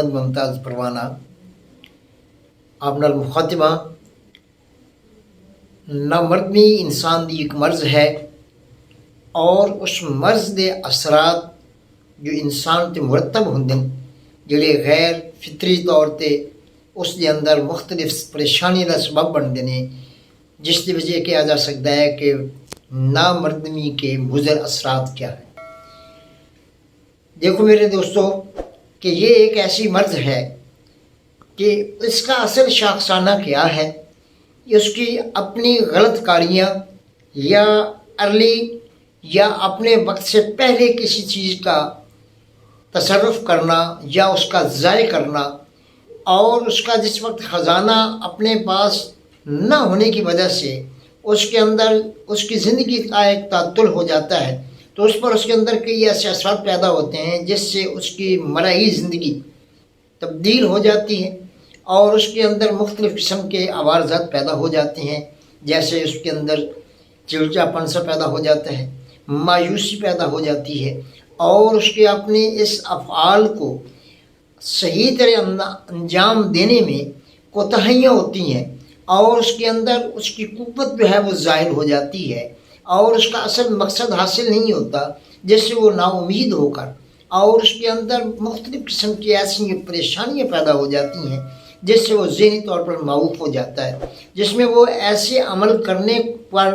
محمد ممتاز پروانہ آپ نال مخاطبہ نامردمی انسان دی ایک مرض ہے اور اس مرض دے اثرات جو انسان تے مرتب ہوندے جڑے غیر فطری طور تے اس دے اندر مختلف پریشانی کا سبب بنتے ہیں، جس کی وجہ کیا جا سکتا ہے کہ نامردمی کے مضر اثرات کیا ہیں۔ دیکھو میرے دوستو کہ یہ ایک ایسی مرض ہے کہ اس کا اصل شاخسانہ کیا ہے، اس کی اپنی غلط کاریاں یا ارلی یا اپنے وقت سے پہلے کسی چیز کا تصرف کرنا یا اس کا ضائع کرنا، اور اس کا جس وقت خزانہ اپنے پاس نہ ہونے کی وجہ سے اس کے اندر اس کی زندگی کا ایک تعطل ہو جاتا ہے، تو اس پر اس کے اندر کئی ایسے اثرات پیدا ہوتے ہیں جس سے اس کی مرئی زندگی تبدیل ہو جاتی ہے اور اس کے اندر مختلف قسم کے عوارضات پیدا ہو جاتے ہیں، جیسے اس کے اندر چڑچاپن سا پیدا ہو جاتا ہے، مایوسی پیدا ہو جاتی ہے، اور اس کے اپنے اس افعال کو صحیح طرح انجام دینے میں کوتاہیاں ہوتی ہیں، اور اس کے اندر اس کی قوت جو ہے وہ ظاہر ہو جاتی ہے اور اس کا اصل مقصد حاصل نہیں ہوتا، جس سے وہ نا امید ہو کر اور اس کے اندر مختلف قسم کی ایسی پریشانیاں پیدا ہو جاتی ہیں جس سے وہ ذہنی طور پر معوف ہو جاتا ہے، جس میں وہ ایسے عمل کرنے پر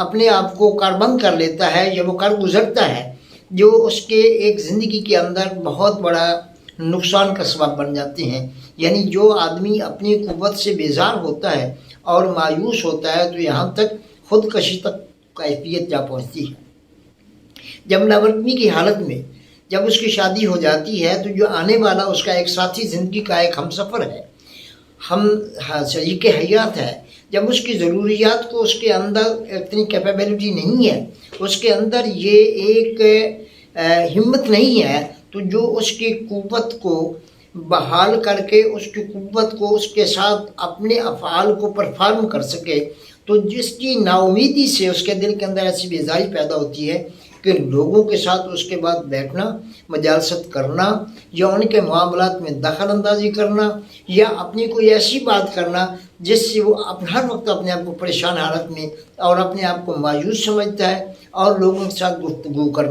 اپنے آپ کو کاربند کر لیتا ہے یا وہ کر گزرتا ہے جو اس کے ایک زندگی کے اندر بہت بڑا نقصان کا سبب بن جاتے ہیں۔ یعنی جو آدمی اپنی قوت سے بیزار ہوتا ہے اور مایوس ہوتا ہے تو یہاں تک خودکشی تک کیفیت جا پہنچتی ہے۔ جب نامردمی کی حالت میں جب اس کی شادی ہو جاتی ہے تو جو آنے والا اس کا ایک ساتھی زندگی کا ایک ہم سفر ہے، ہم شریک حیات ہے، جب اس کی ضروریات کو اس کے اندر اتنی کیپیبلٹی نہیں ہے، اس کے اندر یہ ایک ہمت نہیں ہے، تو جو اس کی قوت کو بحال کر کے اس کی قوت کو اس کے ساتھ اپنے افعال کو پرفارم کر سکے، تو جس کی نا امیدی سے اس کے دل کے اندر ایسی بیزاری پیدا ہوتی ہے کہ لوگوں کے ساتھ اس کے بعد بیٹھنا، مجالست کرنا یا ان کے معاملات میں دخل اندازی کرنا یا اپنی کوئی ایسی بات کرنا جس سے وہ ہر وقت اپنے آپ کو پریشان حالت میں اور اپنے آپ کو مایوس سمجھتا ہے اور لوگوں کے ساتھ گفتگو کرنا